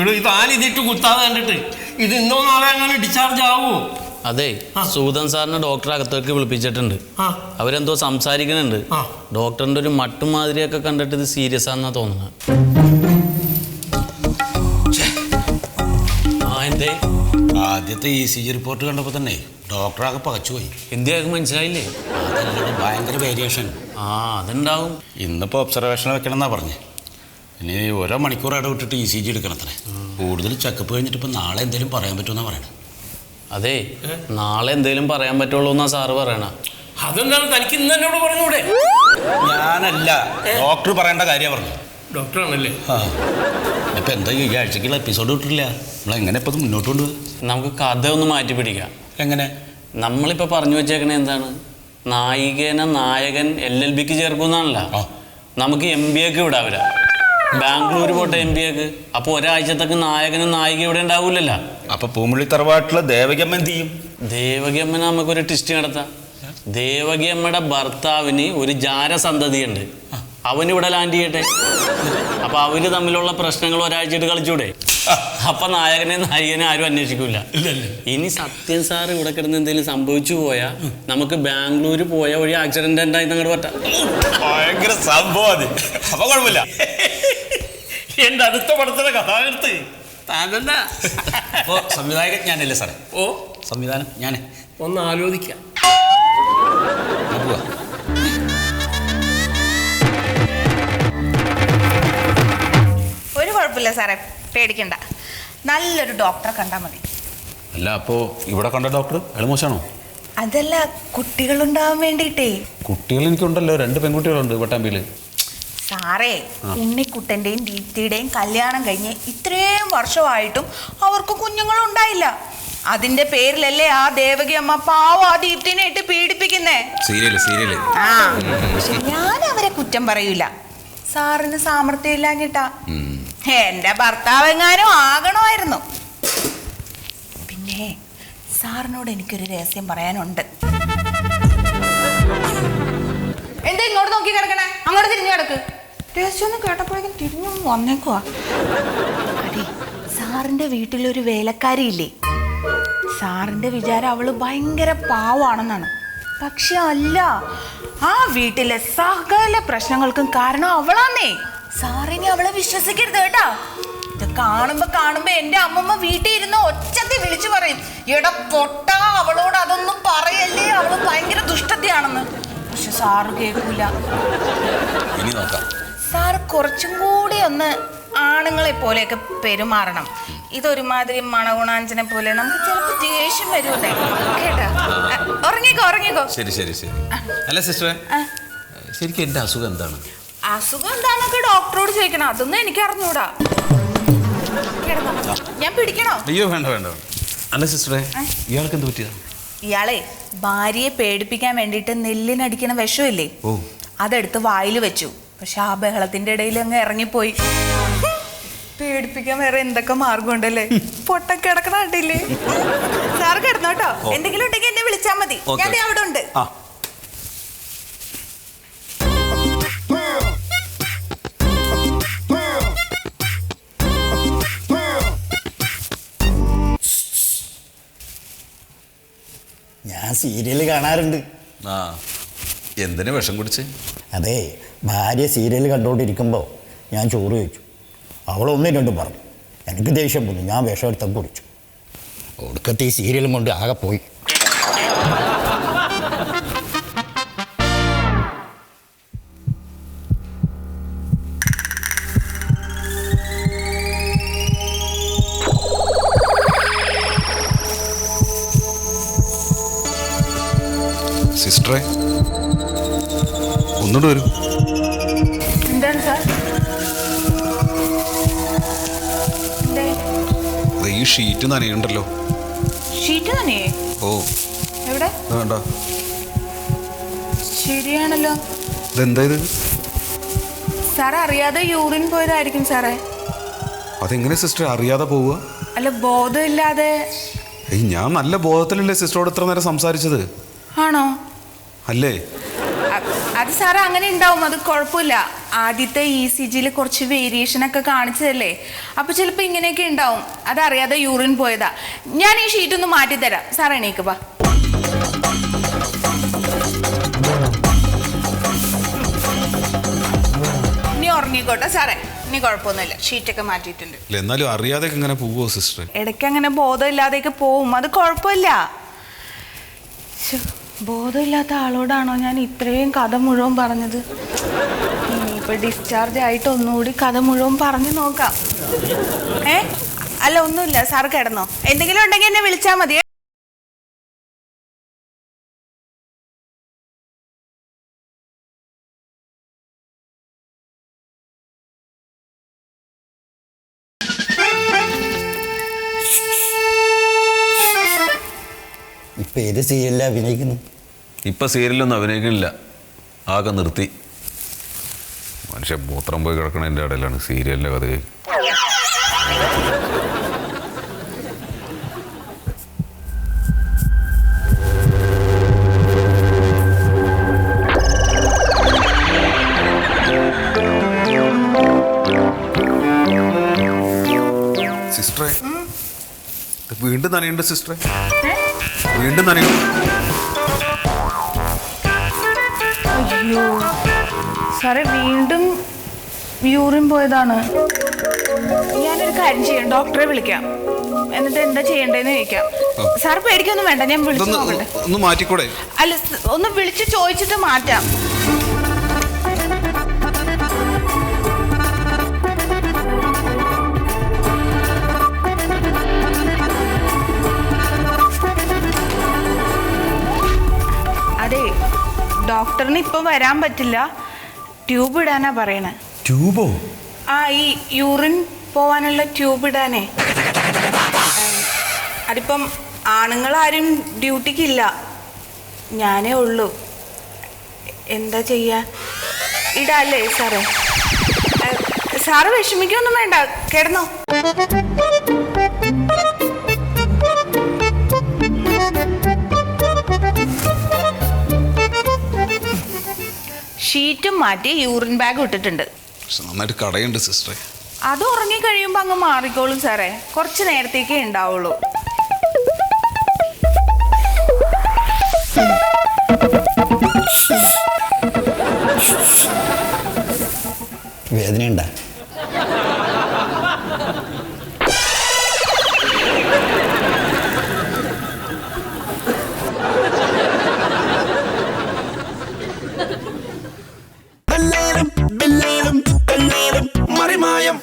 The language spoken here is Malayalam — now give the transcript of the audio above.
ഇവിടെ ഇത് ആലിതിട്ട് കുത്താതെ കണ്ടിട്ട് ഇത് ഇന്നോ നാളെ അങ്ങനെ ഡിസ്ചാർജ് ആവുമോ? അതെ, സൂദൻ സാറിനെ ഡോക്ടർ അകത്തേക്ക് വിളിപ്പിച്ചിട്ടുണ്ട്. അവരെന്തോ സംസാരിക്കുന്നുണ്ട്. ഡോക്ടറിന്റെ ഒരു മട്ടുമാതിരിയൊക്കെ കണ്ടിട്ട് ഇത് സീരിയസ് ആണെന്നാ തോന്നുന്നത്. ആദ്യത്തെ ECG റിപ്പോർട്ട് കണ്ടപ്പോൾ തന്നെ ഡോക്ടറാകെ പകച്ചുപോയി. എന്തിയാൾക്ക് മനസ്സിലായില്ലേ? ഭയങ്കര വേരിയേഷൻ. അതുണ്ടാവും. ഇന്നിപ്പോൾ ഒബ്സർവേഷൻ വെക്കണം എന്നാ പറഞ്ഞത്. ഇനി ഓരോ മണിക്കൂർ ഇടവിട്ടിട്ട് ECG എടുക്കണത്രേ. കൂടുതൽ ചെക്കപ്പ് കഴിഞ്ഞിട്ട് ഇപ്പം നാളെ എന്തെങ്കിലും പറയാൻ പറ്റുമെന്നാ പറയണേ. അതെ, നാളെ എന്തെങ്കിലും പറയാൻ പറ്റുള്ളൂ എന്നാ സാറ് പറയണ. അതെന്താണ് തനിക്ക് ഇന്ന് എന്നോട് പറഞ്ഞൂടെ? ഞാനല്ല, ഡോക്ടർ പറയേണ്ട കാര്യമാണ് പറഞ്ഞു. ഡോക്ടറാണല്ലേ? ഇപ്പം എന്താ ഈ ആഴ്ചക്കുള്ള എപ്പിസോഡ് കിട്ടില്ല. നമ്മളെങ്ങനെ ഇപ്പം മുന്നോട്ട് കൊണ്ടുപോകും? നമുക്ക് കഥ ഒന്ന് മാറ്റി പിടിക്കാം. എങ്ങനെ? നമ്മളിപ്പോൾ പറഞ്ഞു വെച്ചേക്കണേ എന്താണ്? നായികേനെ നായകൻ LLBക്ക് ചേർക്കുന്നാണല്ലോ. നമുക്ക് MBAക്ക് വിടാവില്ല. ബാംഗ്ലൂർ പോട്ടെ MBAക്ക്. അപ്പോൾ ഒരാഴ്ചത്തേക്ക് നായകനും നായിക ഇവിടെ ഉണ്ടാവില്ലല്ലോ. അപ്പൊ പൂമുള്ളി തറവാട്ടിലെ ദേവകിയമ്മ എന്ത് ചെയ്യും? ദേവകിയമ്മ നമുക്കൊരു ടിസ്റ്റ് നടത്താം. ദേവകിയമ്മയുടെ ഭർത്താവിന് ഒരു ജാരസന്തതിയുണ്ട്. അവനിവിടെ ലാൻഡ് ചെയ്യട്ടെ. അപ്പൊ അവര് തമ്മിലുള്ള പ്രശ്നങ്ങൾ ഒരാഴ്ചയായിട്ട് കളിച്ചൂടെ? അപ്പൊ നായകനെ നായികനെ ആരും അന്വേഷിക്കൂല. ഇനി സത്യൻ സാർ ഇവിടെ കിടന്ന് എന്തെങ്കിലും സംഭവിച്ചു പോയാ നമുക്ക് ബാംഗ്ലൂർ പോയ വഴി ആക്സിഡന്റ് ഉണ്ടായി അങ്ങോട്ട് പറ്റാം. ഭയങ്കര സംഭവം. അപ്പൊ കുഴപ്പമില്ല. എന്റെ അടുത്ത പടത്തിലെ കഥാകൃത്ത് താങ്കളുടെ അപ്പോ സംവിധായകൻ ഞാനല്ലേ സാറേ? ഓ, സംവിധാനം ഞാൻ ഒന്ന് ആലോചിക്കാം. ഒരു കുഴപ്പമില്ല സാറേ, പേടിക്കണ്ട. നല്ലൊരു ഡോക്ടറെ കണ്ടാൽ മതി. അല്ല, അപ്പോ ഇവിടെ കണ്ട ഡോക്ടർ അയാൾ മോശമാണോ? അതല്ല, കുട്ടികളുണ്ടാവാൻ വേണ്ടിയിട്ടേ. കുട്ടികൾ എനിക്കുണ്ടല്ലോ, 2 പെൺകുട്ടികളുണ്ട് പട്ടാമ്പിയില്. സാറേ, ഉണ്ണിക്കുട്ടൻ്റെയും ദീപ്തിയുടെയും കല്യാണം കഴിഞ്ഞ് ഇത്രയും വർഷമായിട്ടും അവർക്ക് കുഞ്ഞുങ്ങളുണ്ടായില്ല. അതിന്റെ പേരിലല്ലേ ആ ദേവകി അമ്മ പാവം ആ ദീപ്തിനെ ഇട്ട് പീഡിപ്പിക്കുന്നേ. സീരിയല്. പക്ഷെ ഞാൻ അവരെ കുറ്റം പറയൂല. സാറിന് സാമർത്ഥ്യം ഇല്ലാഞ്ഞിട്ടാ. എന്റെ ഭർത്താവ് എങ്ങാനും ആകണമായിരുന്നു. പിന്നെ സാറിനോട് എനിക്കൊരു രഹസ്യം പറയാനുണ്ട്. എന്താ ഇങ്ങോട്ട് നോക്കി കിടക്കണേ? അങ്ങോട്ട് തിരിഞ്ഞു കിടക്ക്. രഹസ്യം ഒന്ന് കേട്ടപ്പോഴേക്കും തിരിഞ്ഞു വന്നേക്കുവാ. അതെ, സാറിന്റെ വീട്ടിലൊരു വേലക്കാരിയില്ലേ? സാറിന്റെ വിചാരം അവള് ഭയങ്കര പാവാണെന്നാണ്. പക്ഷെ അല്ല, ആ വീട്ടിലെ സകല പ്രശ്നങ്ങൾക്കും കാരണം അവളാന്നേ. സാറിനി അവളെ വിശ്വസിക്കരുത് കേട്ടാ. ഇത് കാണുമ്പോ എന്റെ അമ്മമ്മ വീട്ടിൽ ഇരുന്ന് ഒച്ചത്തിൽ വിളിച്ചു പറയും, എടാ പൊട്ടാ, അവളോട് അതൊന്നും പറയല്ലേ, അവള് ഭയങ്കര ദുഷ്ടതയാണെന്ന്. പക്ഷെ സാറ് കേൾക്കൂല. സാറ് കുറച്ചും കൂടി ഒന്ന് ആണുങ്ങളെ പോലെയൊക്കെ പെരുമാറണം. ഇതൊരുമാതിരി മണഗുണാഞ്ചനെ പോലെ നമുക്ക് ചിലപ്പോൾ ദേഷ്യം വരുമല്ലേ കേട്ടാ. ഉറങ്ങിക്കോ. ശരി. അല്ല സിസ്റ്ററെ, ശരിക്കും എന്റെ അസുഖം എന്താണ്? അസുഖം എന്താന്നൊക്കെ ഡോക്ടറോട് ചോദിക്കണം. അതൊന്നും എനിക്ക് അറിഞ്ഞൂടാ. ഞാൻ പിടിക്കണോ? അയ്യോ, വേണ്ട. അല്ല സിസ്റ്ററെ, ഇയാൾക്ക് എന്ത് പറ്റിയതാ? ഇയാളെ ഭാര്യയെ പേടിപ്പിക്കാൻ വേണ്ടിയിട്ട് നെല്ലിനടിക്കണ വിഷമില്ലേ, അതെടുത്ത് വായിൽ വെച്ചു. പക്ഷെ ആ ബഹളത്തിന്റെ ഇടയിൽ അങ്ങ് ഇറങ്ങിപ്പോയി. പേടിപ്പിക്കാൻ വേറെ എന്തൊക്കെ മാർഗമുണ്ടല്ലേ. പൊട്ടൊക്കെ കിടക്കണ കണ്ടില്ലേ? സാറ് കിടന്നോട്ടോ. എന്തെങ്കിലും ഉണ്ടെങ്കിൽ എന്നെ വിളിച്ചാൽ മതി. ഞാൻ അവിടെ ഉണ്ട്. ഞാൻ സീരിയൽ കാണാറുണ്ട്. എന്തിനാ വിഷം കുടിച്ച്? അതെ, ഭാര്യ സീരിയൽ കണ്ടുകൊണ്ടിരിക്കുമ്പോൾ ഞാൻ ചോറ് ചോദിച്ചു. അവളൊന്നും രണ്ടും പറഞ്ഞു. എനിക്ക് ദേഷ്യം പോന്നു. ഞാൻ വിഷം എടുത്തം കുടിച്ചു. ഒടുക്കത്തെ ഈ സീരിയലും കൊണ്ട് ആകെ പോയി. സിസ്റ്ററെ, ഒന്നുകൂടെ വരൂ. എന്താണ് സാർ? ഈ ഷീറ്റ് നനയുണ്ടല്ലോ. ഷീറ്റ് നനയേ? ഓ, എവിടെ? വേണ്ട. ശരിയാണല്ലോ. ഇതെന്താ ഇത്? സാർ അറിയാതെ യൂറിൻ പോയതായിരിക്കും സാറേ. അതെങ്ങനെ സിസ്റ്റർ അറിയാതെ പോവുക? അല്ല, ബോധമില്ലാതെ. ഞാൻ നല്ല ബോധത്തിലല്ലേ സിസ്റ്ററോട് ഇത്ര നേരം സംസാരിച്ചത്. ആണോ? അല്ലേ? അത് സാറേ അങ്ങനെ ഉണ്ടാവും, അത് കുഴപ്പമില്ല. ആദ്യത്തെ ECGയിൽ കുറച്ച് വേരിയേഷൻ ഒക്കെ കാണിച്ചതല്ലേ, അപ്പോൾ ചിലപ്പോൾ ഇങ്ങനെയൊക്കെ ഉണ്ടാവും. അതറിയാതെ യൂറിൻ പോയതാ. ഞാൻ ഈ ഷീറ്റ് ഒന്ന് മാറ്റിത്തരാം. സാർ എണീക്ക് വാ. ഇനി ഉറങ്ങിക്കോട്ടെ സാറേ, ഇനി കുഴപ്പമൊന്നുമില്ല. ഷീറ്റൊക്കെ മാറ്റിയിട്ടുണ്ട്. എന്നാലും അറിയാതെ ഇങ്ങനെ പോവോ സിസ്റ്റർ? ഇടയ്ക്ക് അങ്ങനെ ബോധമില്ലാതെയൊക്കെ പോവും, അത് കുഴപ്പമില്ല. ബോധമില്ലാത്ത ആളോടാണോ ഞാൻ ഇത്രയും കഥ മുഴുവൻ പറഞ്ഞത്? ഇനിയിപ്പോൾ ഡിസ്ചാർജ് ആയിട്ട് ഒന്നുകൂടി കഥ മുഴുവൻ പറഞ്ഞു നോക്കാം. അല്ല ഒന്നുമില്ല, സാർ കിടന്നോ. എന്തെങ്കിലും ഉണ്ടെങ്കിൽ എന്നെ വിളിച്ചാൽ മതി. ഇപ്പം ഏത് സീരിയലിലാണ് അഭിനയിക്കുന്നു? ഇപ്പം സീരിയലൊന്നും അഭിനയിക്കണില്ല, ആകെ നിർത്തി. മനുഷ്യ മൂത്രം പോയി കിടക്കണതിൻ്റെ ഇടയിലാണ് സീരിയലിൻ്റെ കഥ കേൾക്കുന്നത്. സിസ്റ്ററെ വീണ്ടും നനയുണ്ട് സിസ്റ്ററെ, വീണ്ടും നനയുണ്ട്. അയ്യോ സാറേ, വീണ്ടും യൂറിൻ പോയതാണ്. ഞാനൊരു കാര്യം ചെയ്യാം, ഡോക്ടറെ വിളിക്കാം, എന്നിട്ട് എന്താ ചെയ്യണ്ടേന്ന് ചോദിക്കാം. സാർ പേടിക്കൊന്നും വേണ്ട, ഞാൻ വിളിച്ചു നോക്കട്ടെ. ഒന്ന് മാറ്റിക്കൂടെ? അല്ല, ഒന്ന് വിളിച്ച് ചോദിച്ചിട്ട് മാറ്റാം. അതെ, ഡോക്ടറിന് ഇപ്പൊ വരാൻ പറ്റില്ല, ട്യൂബ് ഇടാനാ പറയണേ. ട്യൂബോ? ആ, ഈ യൂറിൻ പോവാനുള്ള ട്യൂബ് ഇടാനേ. അതിപ്പം ആണുങ്ങളാരും ഡ്യൂട്ടിക്കില്ല, ഞാനേ ഉള്ളൂ. എന്താ ചെയ്യാ? ഇടാല്ലേ സാറേ? സാറ് വിഷമിക്കൊന്നും വേണ്ട, കിടന്നോ. ഷീറ്റും മാറ്റി യൂറിൻ ബാഗ് ഇട്ടിട്ടുണ്ട്. നന്നായിട്ട് കടയുണ്ട് സിസ്റ്ററെ. അത് ഉറങ്ങി കഴിയുമ്പോൾ അങ്ങ് മാറിക്കോളും സാറേ, കുറച്ച് നേരത്തേക്കേ ഉണ്ടാവുള്ളൂ. വേദനയുണ്ടോ? Marimayam